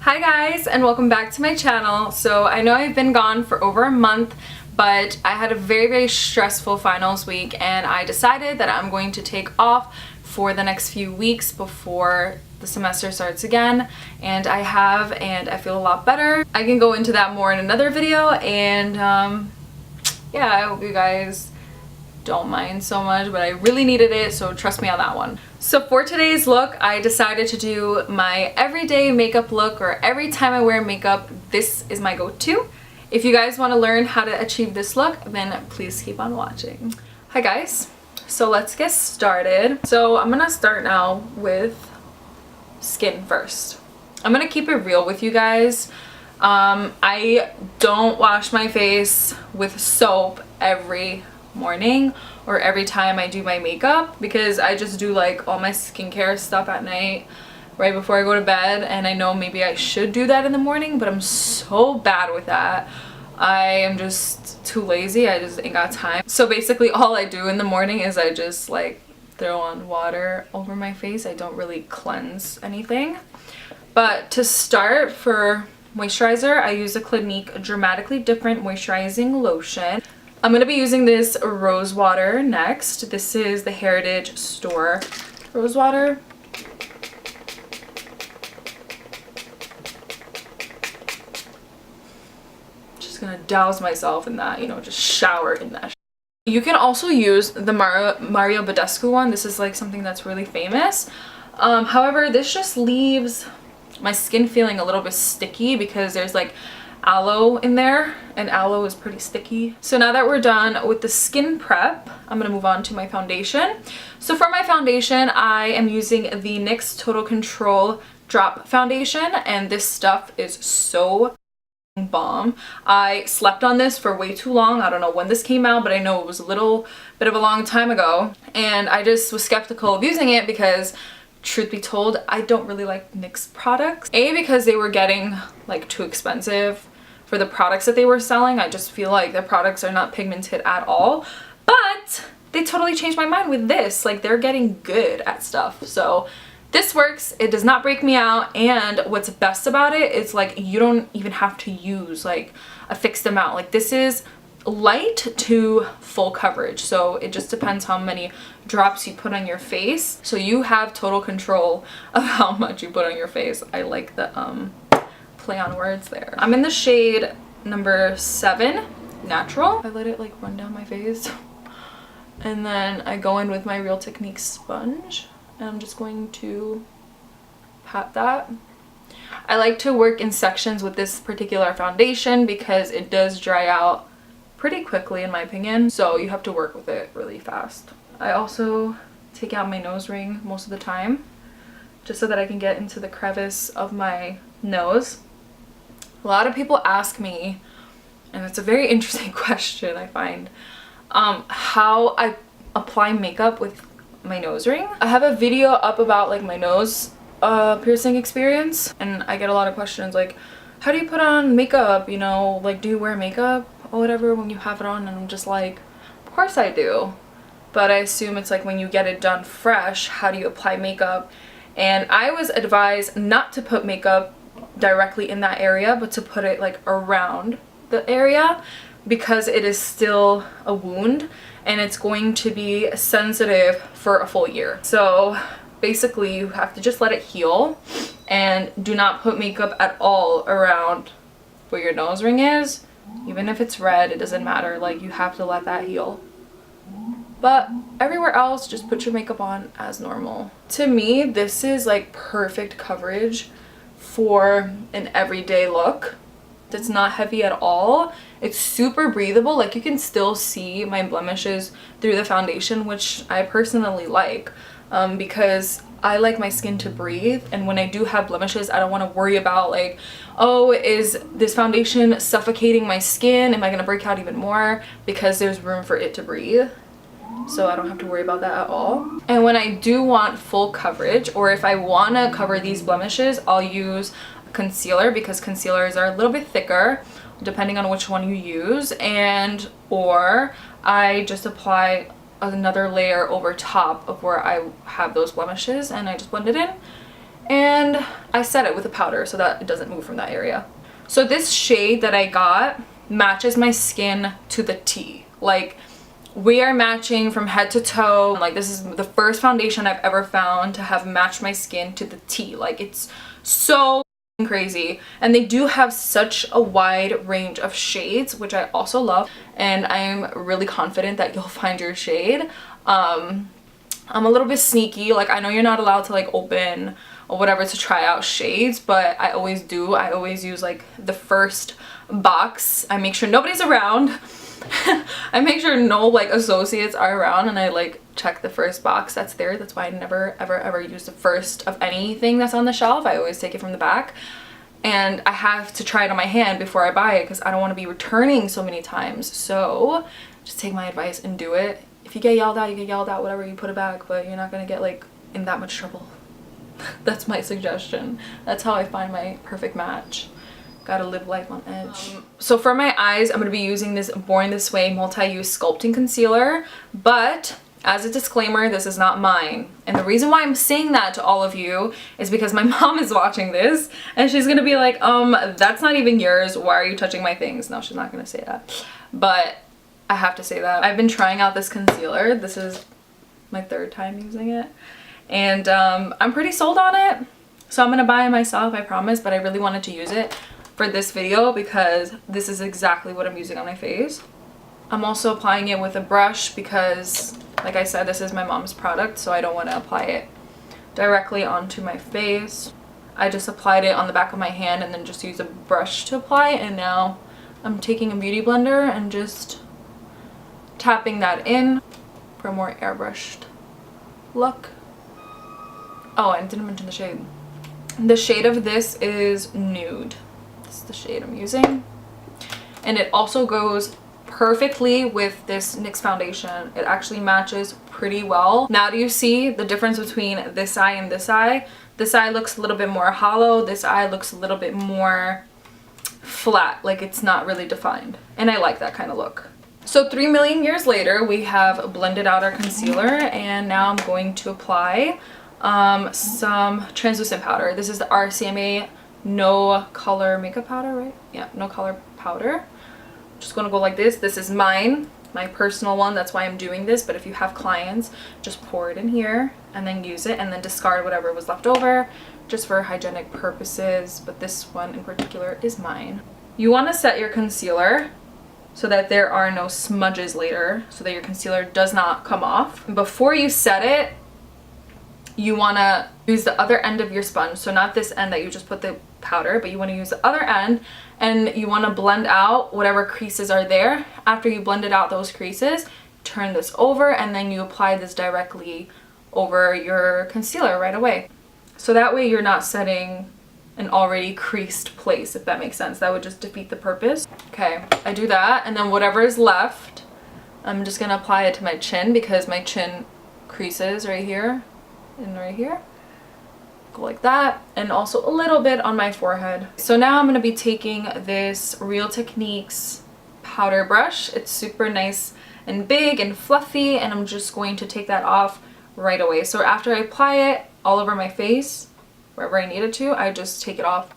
Hi guys, and welcome back to my channel. So I know I've been gone for over a month, but I had a very stressful finals week and I decided that I'm going to take off for the next few weeks before the semester starts again, and I have, and I feel a lot better. I can go into that more in another video, and yeah, I hope you guys don't mind so much, but I really needed it, so trust me on that one. So for today's look, I decided to do my everyday makeup look, or every time I wear makeup, this is my go-to. If you guys want to learn how to achieve this look, then please keep on watching. Hi guys, so let's get started. So I'm gonna start now with skin first. I'm gonna keep it real with you guys. I don't wash my face with soap every morning or every time I do my makeup, because I just do like all my skincare stuff at night right before I go to bed, and I know maybe I should do that in the morning, but I'm so bad with that. I am just too lazy. I just ain't got time. So basically all I do in the morning is I just like throw on water over my face. I don't really cleanse anything. But to start, for moisturizer, I use a Clinique Dramatically Different Moisturizing Lotion. I'm going to be using this rose water next. This is the Heritage Store rose water. Just going to douse myself in that, you know, just shower in that. You can also use the Mario Badescu one. This is like something that's really famous. However, this just leaves my skin feeling a little bit sticky because there's like aloe in there, and aloe is pretty sticky. So now that we're done with the skin prep, I'm gonna move on to my foundation. So for my foundation, I am using the NYX Total Control Drop Foundation, and this stuff is so bomb. I slept on this for way too long. I don't know when this came out, but I know it was a little bit of a long time ago, and I just was skeptical of using it because, truth be told, I don't really like NYX products. A, because they were getting like too expensive for the products that they were selling. I just feel like their products are not pigmented at all. But they totally changed my mind with this. Like, they're getting good at stuff. So this works. It does not break me out. And what's best about it is like you don't even have to use like a fixed amount. Like, this is light to full coverage, so it just depends how many drops you put on your face, so you have total control of how much you put on your face. I like the play on words there. I'm in the shade number 7 Natural. I let it like run down my face, and then I go in with my Real Techniques sponge, and I'm just going to pat that. I like to work in sections with this particular foundation because it does dry out pretty quickly, in my opinion, so you have to work with it really fast. I also take out my nose ring most of the time just so that I can get into the crevice of my nose. A lot of people ask me, and it's a very interesting question I find, how I apply makeup with my nose ring. I have a video up about like my nose piercing experience, and I get a lot of questions like, how do you put on makeup, you know, like, do you wear makeup or whatever when you have it on? And I'm just like, of course I do, but I assume it's like when you get it done fresh, how do you apply makeup? And I was advised not to put makeup directly in that area, but to put it like around the area, because it is still a wound and it's going to be sensitive for a full year. So basically you have to just let it heal, and do not put makeup at all around where your nose ring is. Even if it's red, it doesn't matter. Like, you have to let that heal. But everywhere else, just put your makeup on as normal. To me, this is like perfect coverage for an everyday look that's not heavy at all. It's super breathable. Like, you can still see my blemishes through the foundation, which I personally like, because I like my skin to breathe, and when I do have blemishes, I don't want to worry about like, oh, is this foundation suffocating my skin? Am I going to break out even more? Because there's room for it to breathe. So I don't have to worry about that at all. And when I do want full coverage, or if I want to cover these blemishes, I'll use concealer, because concealers are a little bit thicker depending on which one you use, and or I just apply another layer over top of where I have those blemishes, and I just blend it in, and I set it with a powder so that it doesn't move from that area. So this shade that I got matches my skin to the T. Like, we are matching from head to toe. Like, this is the first foundation I've ever found to have matched my skin to the T. Like, it's so crazy. And they do have such a wide range of shades, which I also love, and I'm really confident that you'll find your shade. I'm a little bit sneaky. Like, I know you're not allowed to like open or whatever to try out shades, but I always do. I always use like the first box. I make sure nobody's around. I make sure no like associates are around, and I like check the first box that's there. That's why I never ever use the first of anything that's on the shelf. I always take it from the back, and I have to try it on my hand before I buy it because I don't want to be returning so many times. So just take my advice and do it. If you get yelled at, you get yelled at, whatever, you put it back, but you're not gonna get like in that much trouble. That's my suggestion. That's how I find my perfect match. Gotta live life on edge. So for my eyes, I'm gonna be using this Born This Way multi-use sculpting concealer, but as a disclaimer, this is not mine. And the reason why I'm saying that to all of you is because my mom is watching this and she's gonna be like, that's not even yours. Why are you touching my things? No, she's not gonna say that. But I have to say that. I've been trying out this concealer. This is my 3rd time using it. And I'm pretty sold on it. So I'm gonna buy it myself, I promise, but I really wanted to use it for this video because this is exactly what I'm using on my face. I'm also applying it with a brush because, like I said, this is my mom's product, so I don't want to apply it directly onto my face. I just applied it on the back of my hand and then just use a brush to apply, and now I'm taking a beauty blender and just tapping that in for a more airbrushed look. Oh, I didn't mention the shade. The shade of this is Nude. This is the shade I'm using. And it also goes perfectly with this NYX foundation. It actually matches pretty well. Now do you see the difference between this eye and this eye? This eye looks a little bit more hollow. This eye looks a little bit more flat, like it's not really defined. And I like that kind of look. So 3 million years later, we have blended out our concealer, and now I'm going to apply some translucent powder. This is the RCMA No Color Makeup Powder, right? Yeah, No Color Powder. Just gonna go like this. This is mine, my personal one. That's why I'm doing this. But if you have clients, just pour it in here and then use it, and then discard whatever was left over just for hygienic purposes. But this one in particular is mine. You want to set your concealer so that there are no smudges later, so that your concealer does not come off. Before you set it, you want to use the other end of your sponge, so not this end that you just put the powder, but you want to use the other end, and you want to blend out whatever creases are there. After you blended out those creases, turn this over, and then you apply this directly over your concealer right away. So that way you're not setting an already creased place, if that makes sense. That would just defeat the purpose. Okay, I do that, and then whatever is left, I'm just gonna apply it to my chin because my chin creases right here and right here. Go like that, and also a little bit on my forehead. So now I'm gonna be taking this Real Techniques powder brush. It's super nice and big and fluffy, and I'm just going to take that off right away. So after I apply it all over my face, wherever I needed to, I just take it off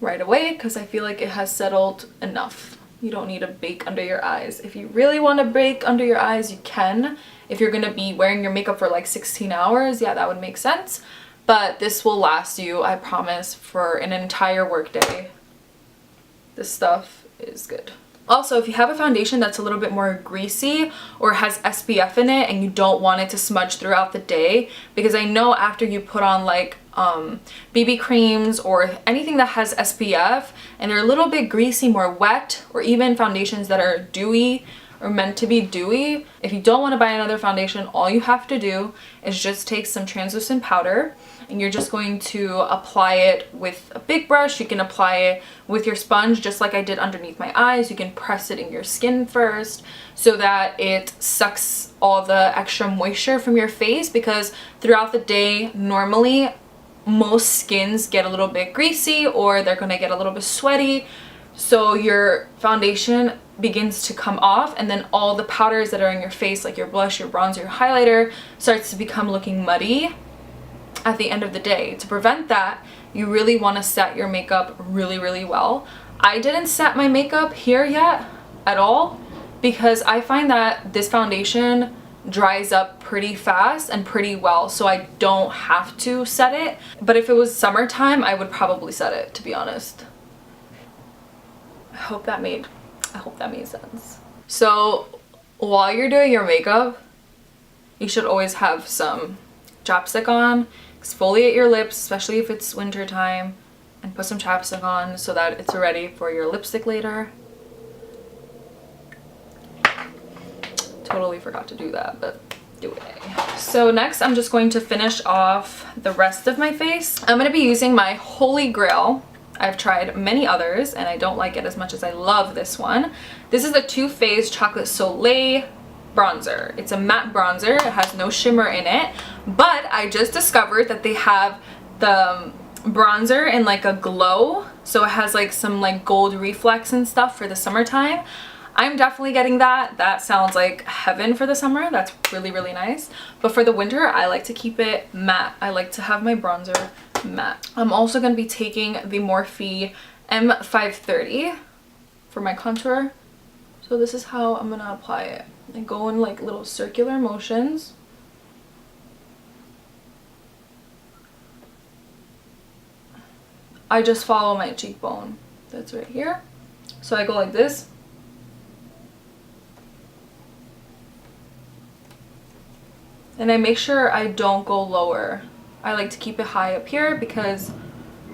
right away because I feel like it has settled enough. You don't need to bake under your eyes. If you really want to bake under your eyes, you can. If you're going to be wearing your makeup for like 16 hours, yeah, that would make sense. But this will last you, I promise, for an entire work day. This stuff is good. Also, if you have a foundation that's a little bit more greasy or has SPF in it and you don't want it to smudge throughout the day, because I know after you put on like BB creams or anything that has SPF and they're a little bit greasy, more wet, or even foundations that are dewy or meant to be dewy, if you don't want to buy another foundation, all you have to do is just take some translucent powder, and you're just going to apply it with a big brush. You can apply it with your sponge just like I did underneath my eyes. You can press it in your skin first so that it sucks all the extra moisture from your face, because throughout the day, normally most skins get a little bit greasy or they're going to get a little bit sweaty. So your foundation begins to come off, and then all the powders that are in your face, like your blush, your bronzer, your highlighter, starts to become looking muddy. at the end of the day. To prevent that, you really want to set your makeup really, really well. I didn't set my makeup here yet at all because I find that this foundation dries up pretty fast and pretty well, so I don't have to set it. But if it was summertime, I would probably set it, to be honest. I hope that made sense. So while you're doing your makeup, you should always have some chapstick on. Exfoliate your lips, especially if it's winter time, and put some chapstick on so that it's ready for your lipstick later. Totally forgot to do that, but do it. So next I'm just going to finish off the rest of my face. I'm going to be using my holy grail. I've tried many others and I don't like it as much as I love this one. This is the Too Faced Chocolate Soleil bronzer. It's a matte bronzer. It has no shimmer in it, but I just discovered that they have the bronzer in like a glow, so it has like some like gold reflex and stuff for the summertime. I'm definitely getting that. That sounds like heaven for the summer. That's really, really nice. But for the winter, I like to keep it matte. I like to have my bronzer matte. I'm also going to be taking the Morphe M530 for my contour. So this is how I'm going to apply it. I go in like little circular motions. I just follow my cheekbone. That's right here. So I go like this. And I make sure I don't go lower. I like to keep it high up here because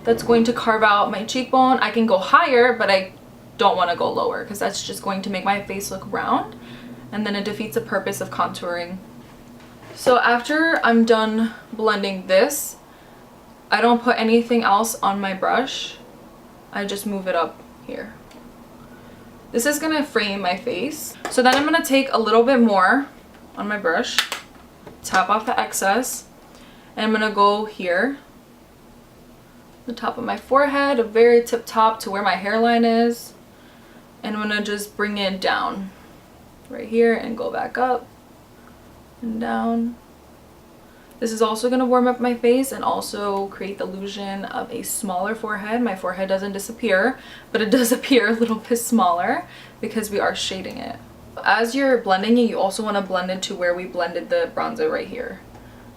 that's going to carve out my cheekbone. I can go higher, but I don't want to go lower because that's just going to make my face look round. And then it defeats the purpose of contouring. So after I'm done blending this, I don't put anything else on my brush. I just move it up here. This is gonna frame my face. So then I'm gonna take a little bit more on my brush, tap off the excess, and I'm gonna go here, the top of my forehead, a very tip top to where my hairline is, and I'm gonna just bring it down right here and go back up and down. This is also going to warm up my face and also create the illusion of a smaller forehead. My forehead doesn't disappear, but it does appear a little bit smaller because we are shading it. As you're blending it, you also want to blend it to where we blended the bronzer right here.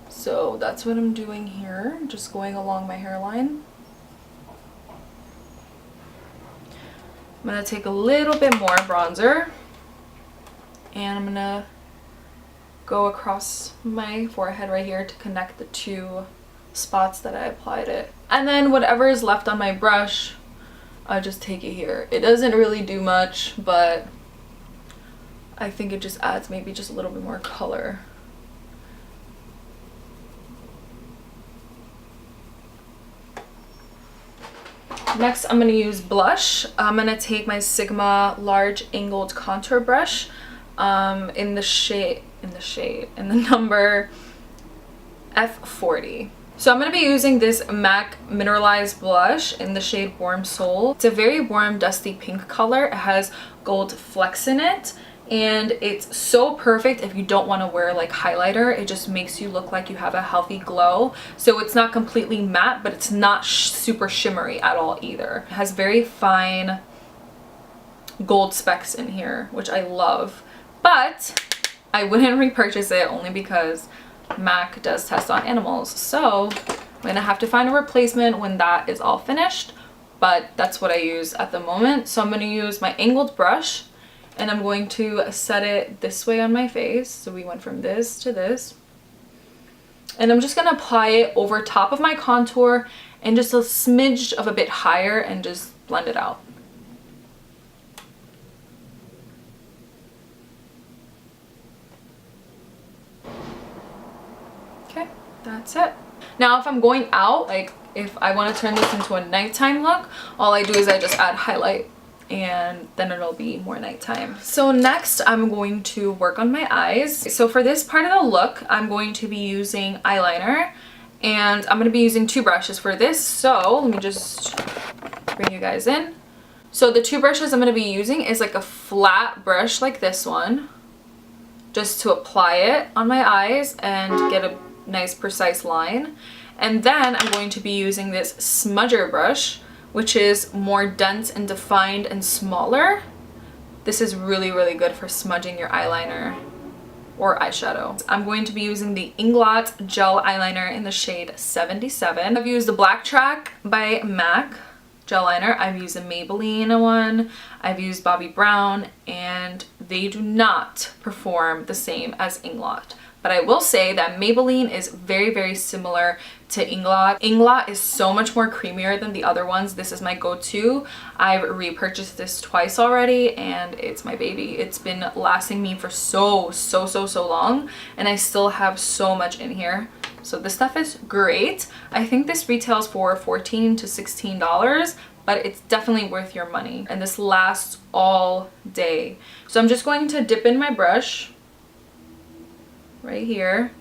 So that's what I'm doing here, just going along my hairline. I'm going to take a little bit more bronzer and I'm going to go across my forehead right here to connect the two spots that I applied it. And then whatever is left on my brush, I just take it here. It doesn't really do much, but I think it just adds maybe just a little bit more color. Next, I'm going to use blush. I'm going to take my Sigma large angled contour brush in the number F40. So I'm going to be using this MAC mineralized blush in the shade Warm Soul. It's a very warm dusty pink color. It has gold flecks in it and it's so perfect if you don't want to wear like highlighter. It just makes you look like you have a healthy glow. So it's not completely matte, but it's not super shimmery at all either. It has very fine gold specks in here, which I love. But I wouldn't repurchase it only because MAC does test on animals. So I'm gonna have to find a replacement when that is all finished, but that's what I use at the moment. So I'm gonna use my angled brush and I'm going to set it this way on my face. So we went from this to this. And I'm just gonna apply it over top of my contour and just a smidge of a bit higher and just blend it out. That's it. Now if I'm going out, like if I want to turn this into a nighttime look, all I do is I just add highlight and then it'll be more nighttime. So next I'm going to work on my eyes. So for this part of the look, I'm going to be using eyeliner and I'm going to be using two brushes for this. So let me just bring you guys in. So the two brushes I'm going to be using is like a flat brush like this one, just to apply it on my eyes and get a nice precise line. And then I'm going to be using this smudger brush, which is more dense and defined and smaller. This is really, really good for smudging your eyeliner or eyeshadow. I'm going to be using the Inglot gel eyeliner in the shade 77. I've used the Black Track by MAC gel liner. I've used a Maybelline one. I've used Bobbi Brown, and they do not perform the same as Inglot. But I will say that Maybelline is very, very similar to Inglot. Inglot is so much more creamier than the other ones. This is my go-to. I've repurchased this twice already, and it's my baby. It's been lasting me for so long, and I still have so much in here. So this stuff is great. I think this retails for $14 to $16, but it's definitely worth your money. And this lasts all day. So I'm just going to dip in my brush right here,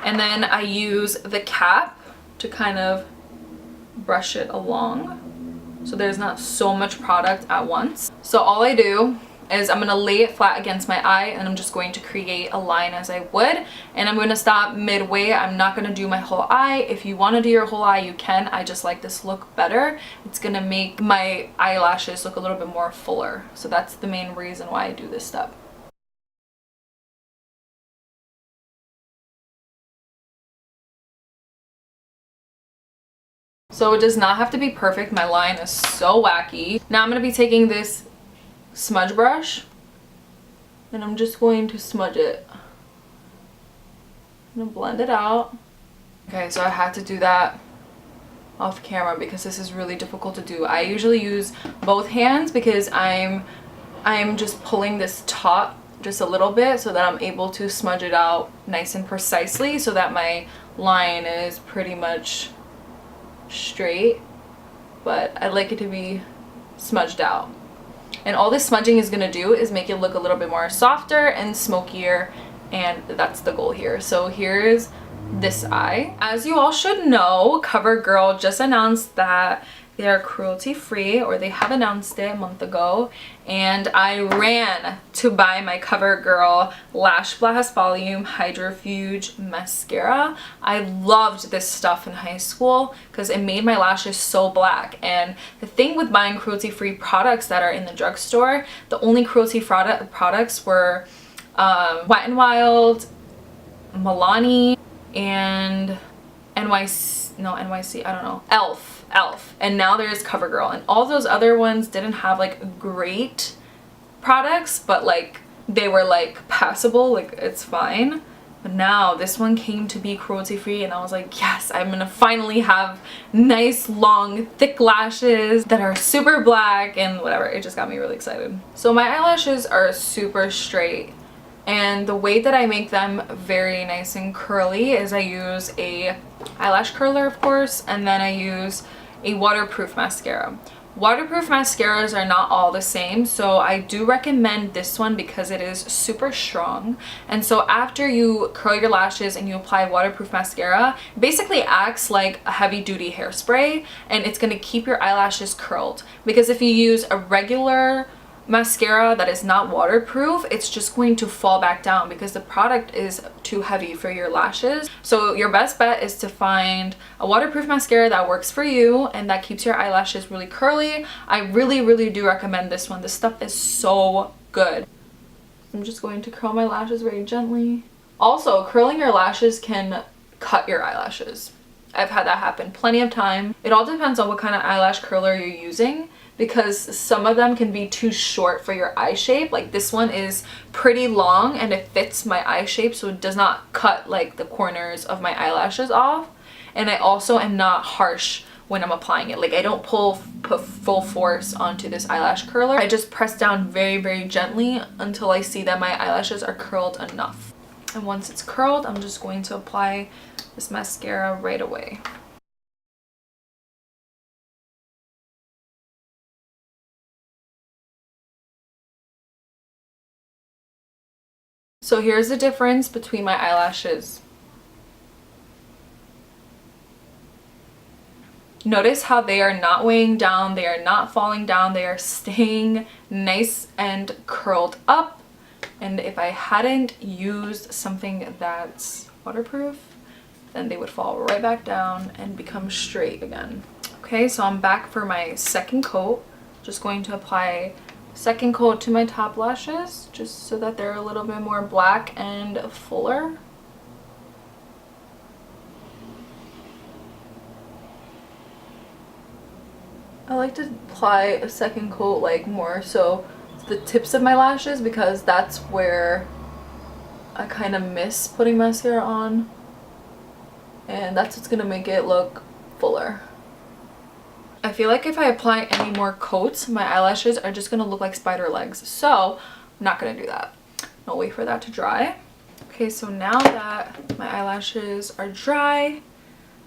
and then I use the cap to kind of brush it along so there's not so much product at once. So all I do is I'm gonna lay it flat against my eye, and I'm just going to create a line as I would, and I'm gonna stop midway. I'm not gonna do my whole eye. If you want to do your whole eye, you can. I just like this look better. It's gonna make my eyelashes look a little bit more fuller, so that's the main reason why I do this step. So it does not have to be perfect. My line is so wacky. Now I'm going to be taking this smudge brush, and I'm just going to smudge it. I'm going to blend it out. Okay, so I had to do that off camera because this is really difficult to do. I usually use both hands because I'm just pulling this top just a little bit so that I'm able to smudge it out nice and precisely so that my line is pretty much straight, but I like it to be smudged out. And all this smudging is going to do is make it look a little bit more softer and smokier, and that's the goal here. So here's this eye. As you all should know, CoverGirl just announced that they are cruelty free, or they have announced it a month ago, and I ran to buy my CoverGirl Lash Blast Volume Hydrofuge Mascara. I loved this stuff in high school because it made my lashes so black. And the thing with buying cruelty free products that are in the drugstore, the only cruelty products were Wet n Wild, Milani, and NYC, I don't know, Elf, and now there's CoverGirl, and all those other ones didn't have like great products, but like they were like passable, like it's fine. But now this one came to be cruelty free, and I was like, yes, I'm gonna finally have nice long thick lashes that are super black and whatever. It just got me really excited. So my eyelashes are super straight, and the way that I make them very nice and curly is I use a eyelash curler, of course, and then I use a waterproof mascara. Waterproof mascaras are not all the same, so I do recommend this one because it is super strong. And so after you curl your lashes and you apply waterproof mascara, it basically acts like a heavy duty hairspray, and it's going to keep your eyelashes curled. Because if you use a regular mascara that is not waterproof, it's just going to fall back down because the product is too heavy for your lashes. So your best bet is to find a waterproof mascara that works for you and that keeps your eyelashes really curly. I really do recommend this one. This stuff is so good. I'm just going to curl my lashes very gently. Also, curling your lashes can cut your eyelashes. I've had that happen plenty of time. It all depends on what kind of eyelash curler you're using, because some of them can be too short for your eye shape. Like this one is pretty long and it fits my eye shape, so it does not cut like the corners of my eyelashes off. And I also am not harsh when I'm applying it. Like I don't put full force onto this eyelash curler. I just press down very gently until I see that my eyelashes are curled enough. And once it's curled, I'm just going to apply this mascara right away. So here's the difference between my eyelashes. Notice how they are not weighing down, they are not falling down, they are staying nice and curled up. And if I hadn't used something that's waterproof, then they would fall right back down and become straight again. Okay, so I'm back for my second coat. Just going to apply second coat to my top lashes just so that they're a little bit more black and fuller. I like to apply a second coat like more so to the tips of my lashes because that's where I kind of miss putting mascara on, and that's what's gonna make it look fuller. I feel like if I apply any more coats, my eyelashes are just gonna look like spider legs, so I'm not gonna do that. I'll wait for that to dry. Okay, so now that my eyelashes are dry,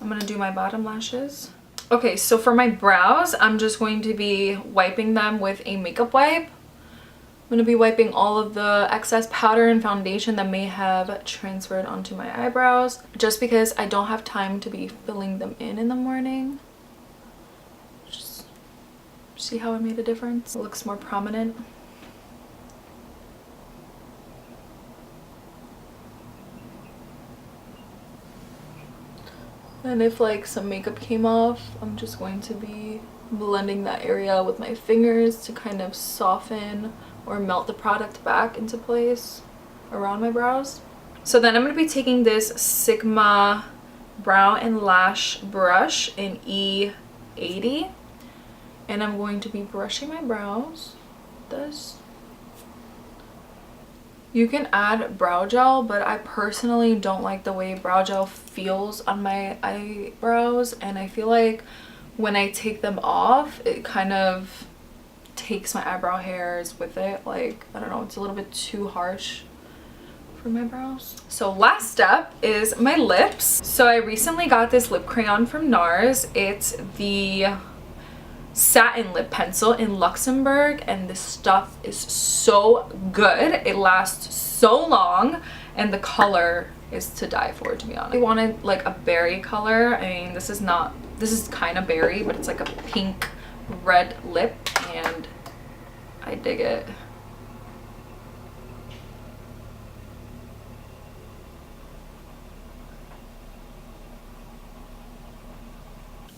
I'm gonna do my bottom lashes. Okay, so for my brows, I'm just going to be wiping them with a makeup wipe. I'm going to be wiping all of the excess powder and foundation that may have transferred onto my eyebrows, just because I don't have time to be filling them in the morning. Just see how it made a difference? It looks more prominent. And if like some makeup came off, I'm just going to be blending that area with my fingers to kind of soften or melt the product back into place around my brows. So then I'm going to be taking this Sigma brow and lash brush in E80, and I'm going to be brushing my brows with this. You can add brow gel, but I personally don't like the way brow gel feels on my eyebrows, and I feel like when I take them off, it kind of takes my eyebrow hairs with it. Like, I don't know, it's a little bit too harsh for my brows. So last step is my lips. So I recently got this lip crayon from NARS. It's the satin lip pencil in Luxembourg, and this stuff is so good. It lasts so long, and the color is to die for, to be honest. I wanted like a berry color. I mean, this is kind of berry, but it's like a pink red lip, and I dig it.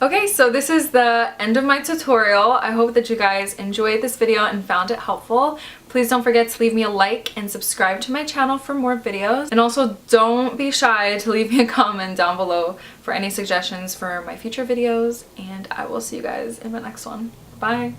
Okay, so this is the end of my tutorial. I hope that you guys enjoyed this video and found it helpful. Please don't forget to leave me a like and subscribe to my channel for more videos. And also don't be shy to leave me a comment down below for any suggestions for my future videos. And I will see you guys in my next one. Bye!